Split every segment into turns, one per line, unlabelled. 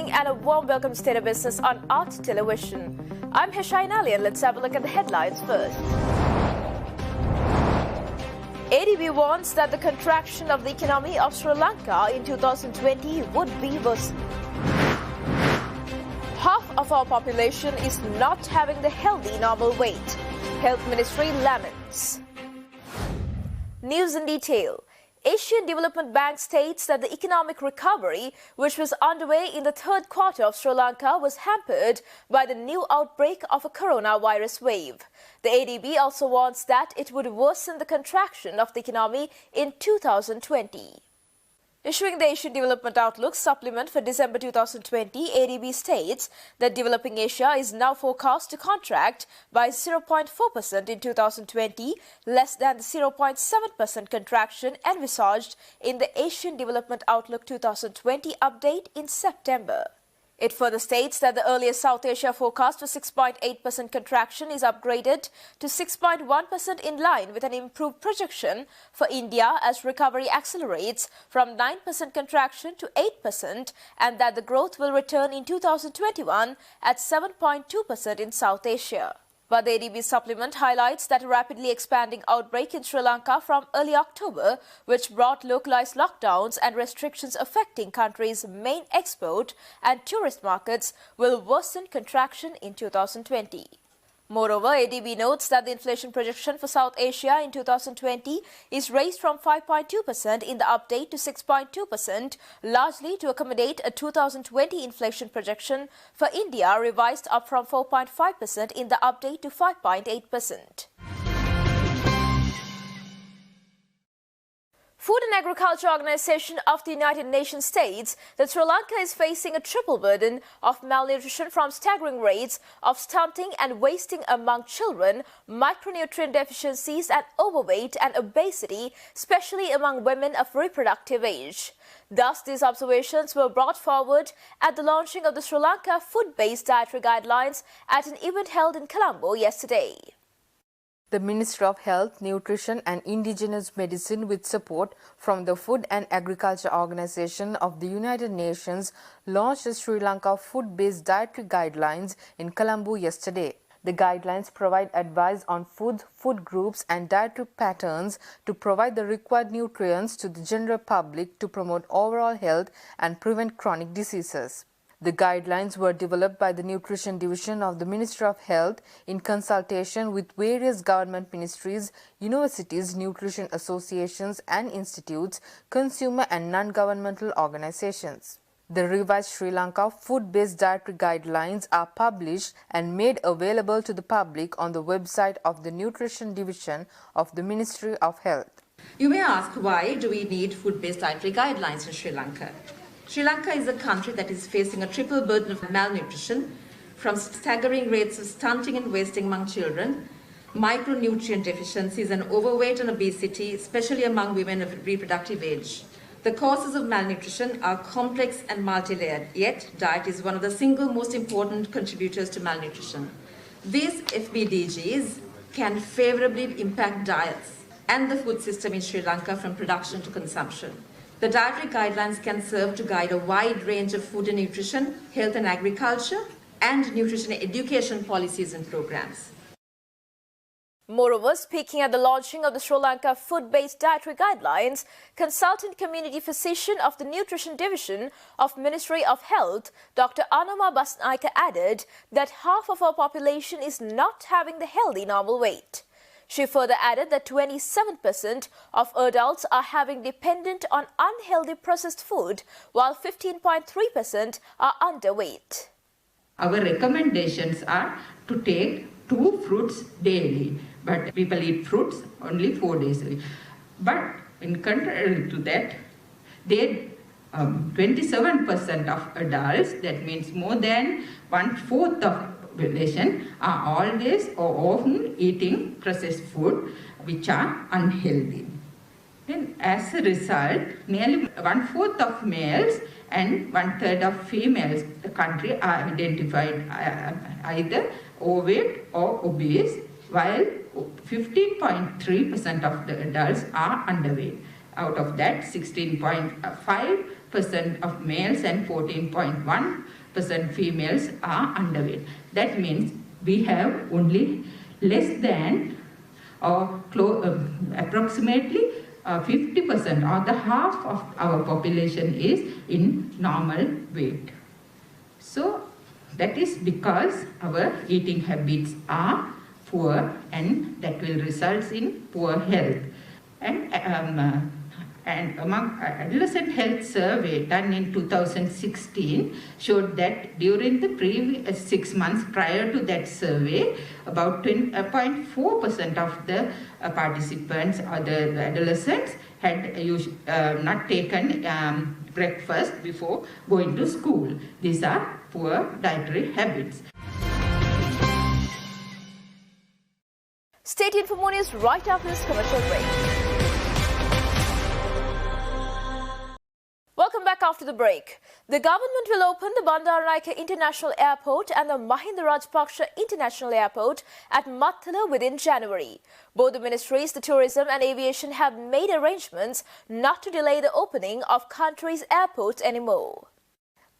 evening and a warm welcome to State of Business on Art Television. I'm Heshain Ali and let's have a look at the headlines first. ADB warns that the contraction of the economy of Sri Lanka in 2020 would be worse. Half of our population is not having the healthy normal weight. Health Ministry laments. News in detail. Asian Development Bank states that the economic recovery, which was underway in the third quarter of Sri Lanka, was hampered by the new outbreak of a coronavirus wave. The ADB also warns that it would worsen the contraction of the economy in 2020. Issuing the Asian Development Outlook supplement for December 2020, ADB states that developing Asia is now forecast to contract by 0.4% in 2020, less than the 0.7% contraction envisaged in the Asian Development Outlook 2020 update in September. It further states that the earlier South Asia forecast for 6.8% contraction is upgraded to 6.1% in line with an improved projection for India as recovery accelerates from 9% contraction to 8% and that the growth will return in 2021 at 7.2% in South Asia. But the ADB supplement highlights that a rapidly expanding outbreak in Sri Lanka from early October, which brought localized lockdowns and restrictions affecting country's main export and tourist markets, will worsen contraction in 2020. Moreover, ADB notes that the inflation projection for South Asia in 2020 is raised from 5.2% in the update to 6.2%, largely to accommodate a 2020 inflation projection for India revised up from 4.5% in the update to 5.8%. Food and Agriculture Organization of the United Nations states that Sri Lanka is facing a triple burden of malnutrition from staggering rates of stunting and wasting among children, micronutrient deficiencies and overweight and obesity, especially among women of reproductive age. Thus, these observations were brought forward at the launching of the Sri Lanka Food-Based Dietary Guidelines at an event held in Colombo yesterday.
The Ministry of Health, Nutrition and Indigenous Medicine, with support from the Food and Agriculture Organization of the United Nations, launched the Sri Lanka Food-Based Dietary Guidelines in Colombo yesterday. The guidelines provide advice on foods, food groups and dietary patterns to provide the required nutrients to the general public to promote overall health and prevent chronic diseases. The guidelines were developed by the Nutrition Division of the Ministry of Health in consultation with various government ministries, universities, nutrition associations and institutes, consumer and non-governmental organizations. The revised Sri Lanka Food-Based Dietary Guidelines are published and made available to the public on the website of the Nutrition Division of the Ministry of Health.
You may ask, why do we need food-based dietary guidelines in Sri Lanka? Sri Lanka is a country that is facing a triple burden of malnutrition, from staggering rates of stunting and wasting among children, micronutrient deficiencies and overweight and obesity, especially among women of reproductive age. The causes of malnutrition are complex and multi-layered, yet diet is one of the single most important contributors to malnutrition. These FBDGs can favorably impact diets and the food system in Sri Lanka from production to consumption. The dietary guidelines can serve to guide a wide range of food and nutrition, health and agriculture, and nutrition education policies and programs.
Moreover, speaking at the launching of the Sri Lanka Food-Based Dietary Guidelines, consultant community physician of the Nutrition Division of Ministry of Health, Dr. Anuma Basnaika, added that half of our population is not having the healthy normal weight. She further added that 27% of adults are having dependent on unhealthy processed food, while 15.3% are underweight.
Our recommendations are to take 2 fruits daily, but people eat fruits only 4 days a week. But in contrary to that, 27% of adults, that means more than 1/4 of population, are always or often eating processed food which are unhealthy. Then as a result, nearly 1/4 of males and 1/3 of females in the country are identified either overweight or obese, while 15.3% of the adults are underweight. Out of that, 16.5 of males and 14.1% females are underweight. That means we have only less than or approximately 50% or the half of our population is in normal weight. So that is because our eating habits are poor, and that will result in poor health. And among adolescent health survey done in 2016 showed that during the previous 6 months prior to that survey, about 0.4% of the participants or the adolescents had not taken breakfast before going to school. These are poor dietary habits.
Stay tuned for more news right after this commercial break. Welcome back after the break. The government will open the Bandaranaike International Airport and the Mahinda Rajapaksa International Airport at Mattala within January. Both the ministries, the tourism and aviation, have made arrangements not to delay the opening of country's airports anymore.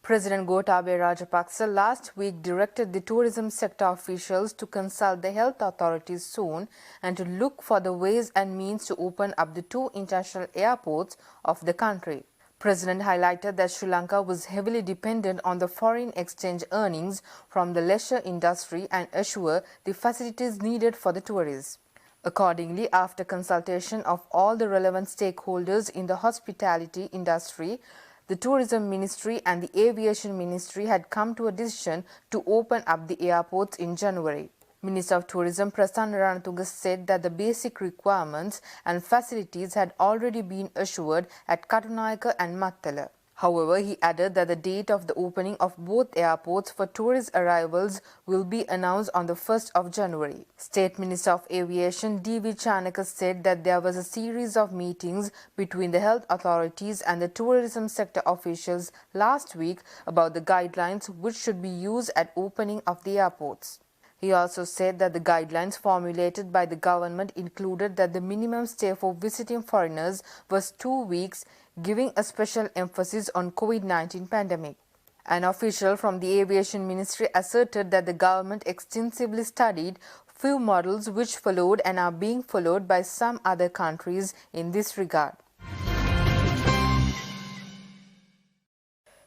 President Gotabaya Rajapaksa last week directed the tourism sector officials to consult the health authorities soon and to look for the ways and means to open up the 2 international airports of the country. President highlighted that Sri Lanka was heavily dependent on the foreign exchange earnings from the leisure industry and assure the facilities needed for the tourists. Accordingly, after consultation of all the relevant stakeholders in the hospitality industry, the Tourism Ministry and the Aviation Ministry had come to a decision to open up the airports in January. Minister of Tourism Prasanna Ranatunga said that the basic requirements and facilities had already been assured at Katunayaka and Mattala. However, he added that the date of the opening of both airports for tourist arrivals will be announced on the 1st of January. State Minister of Aviation D.V. Chanaka said that there was a series of meetings between the health authorities and the tourism sector officials last week about the guidelines which should be used at opening of the airports. He also said that the guidelines formulated by the government included that the minimum stay for visiting foreigners was 2 weeks, giving a special emphasis on COVID-19 pandemic. An official from the Aviation Ministry asserted that the government extensively studied few models which followed and are being followed by some other countries in this regard.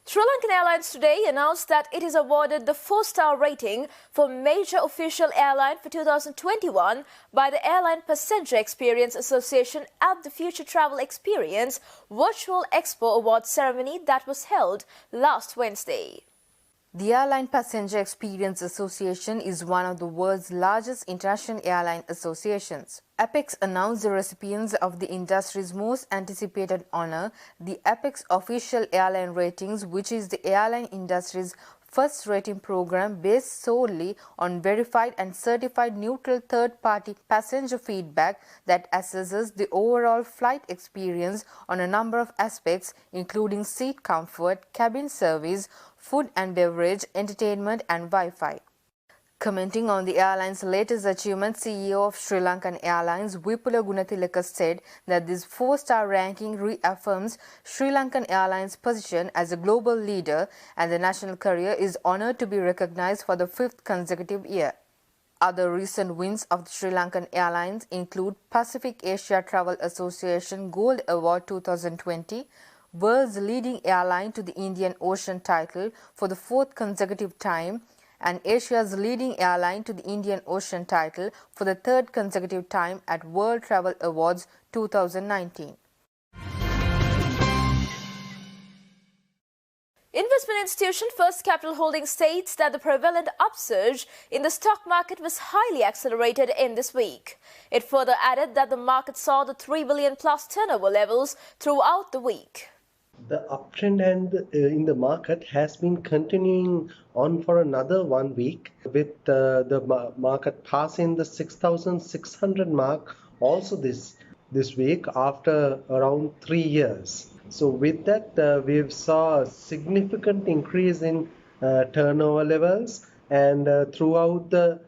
Sri Lankan Airlines today announced that it is awarded the 4-star rating for major official airline for 2021 by the Airline Passenger Experience Association at the Future Travel Experience Virtual Expo Awards ceremony that was held last Wednesday.
The Airline Passenger Experience Association is one of the world's largest international airline associations. Apex announced the recipients of the industry's most anticipated honor, the Apex Official Airline Ratings, which is the airline industry's first rating program based solely on verified and certified neutral third-party passenger feedback that assesses the overall flight experience on a number of aspects including seat comfort, cabin service, food and beverage, entertainment and Wi-Fi. Commenting on the airline's latest achievement, CEO of Sri Lankan Airlines, Vipula Gunathilaka, said that this 4-star ranking reaffirms Sri Lankan Airlines' position as a global leader, and the national carrier is honoured to be recognised for the 5th consecutive year. Other recent wins of the Sri Lankan Airlines include Pacific Asia Travel Association Gold Award 2020, World's Leading Airline to the Indian Ocean title for the 4th consecutive time, and Asia's Leading Airline to the Indian Ocean title for the 3rd consecutive time at World Travel Awards 2019.
Investment institution First Capital Holdings states that the prevalent upsurge in the stock market was highly accelerated in this week. It further added that the market saw the 3 billion plus turnover levels throughout the week.
The uptrend in the market has been continuing on for another 1 week, with the market passing the 6,600 mark also this week after around 3 years. So with that, we've saw a significant increase in turnover levels, and throughout the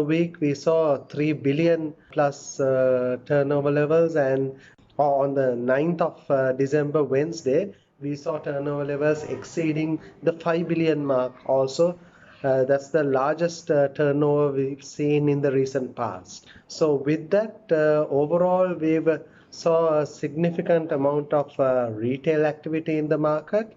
week we saw 3 billion plus turnover levels, and on the 9th of December, Wednesday, we saw turnover levels exceeding the 5 billion mark also. That's the largest turnover we've seen in the recent past. So with that, overall, we saw a significant amount of retail activity in the market.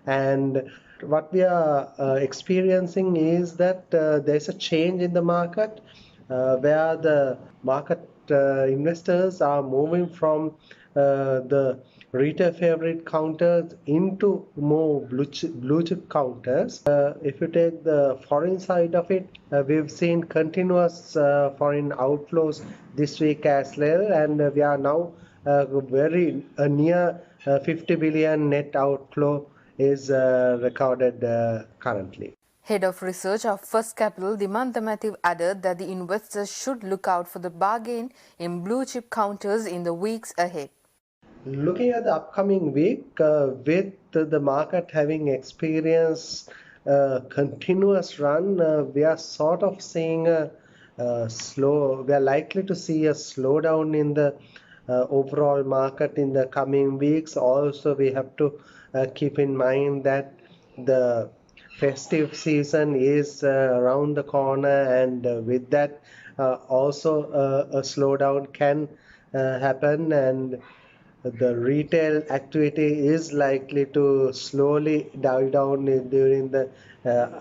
And what we are experiencing is that there's a change in the market where the market investors are moving from the retail favorite counters into more blue chip counters. If you take the foreign side of it, we've seen continuous foreign outflows this week as well, and we are now very near 50 billion net outflow is recorded currently.
Head of Research of First Capital, Dimantha Matthew, added that the investors should look out for the bargain in blue chip counters in the weeks ahead.
Looking at the upcoming week, with the market having experienced a continuous run, we are sort of seeing we are likely to see a slowdown in the overall market in the coming weeks. Also, we have to keep in mind that the festive season is around the corner, and with that, also a slowdown can happen, and the retail activity is likely to slowly die down during the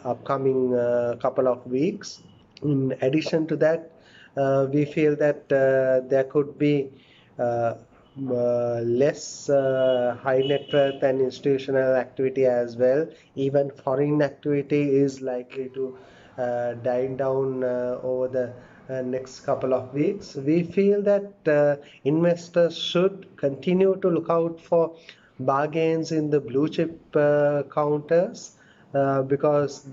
upcoming couple of weeks. In addition to that, we feel that there could be less high net worth and institutional activity as well. Even foreign activity is likely to die down over the next couple of weeks. We feel that investors should continue to look out for bargains in the blue chip counters because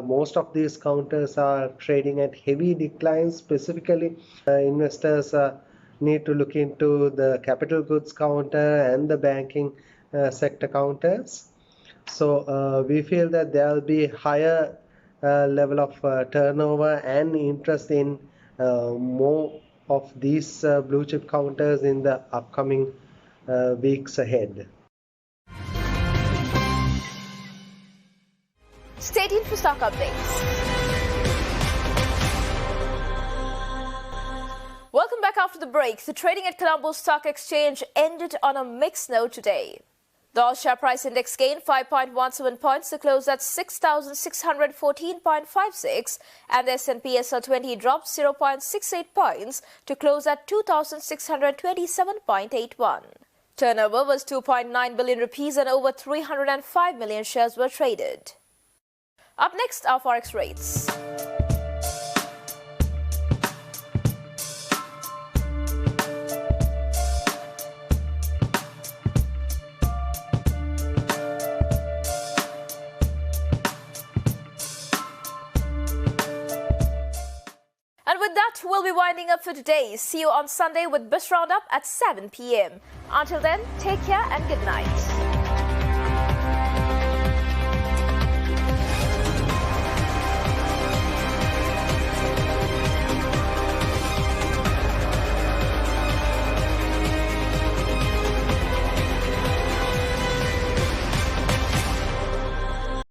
most of these counters are trading at heavy declines. Specifically, investors need to look into the capital goods counter and the banking sector counters. So we feel that there will be higher level of turnover and interest in more of these blue chip counters in the upcoming weeks ahead.
Stay tuned for stock updates. Welcome back after the break. The trading at Colombo Stock Exchange ended on a mixed note today. The All Share Price Index gained 5.17 points to close at 6,614.56, and the S&P SL20 dropped 0.68 points to close at 2,627.81. Turnover was 2.9 billion rupees and over 305 million shares were traded. Up next are forex rates. And with that, we'll be winding up for today. See you on Sunday with BIS Roundup at 7 p.m. Until then, take care and good night.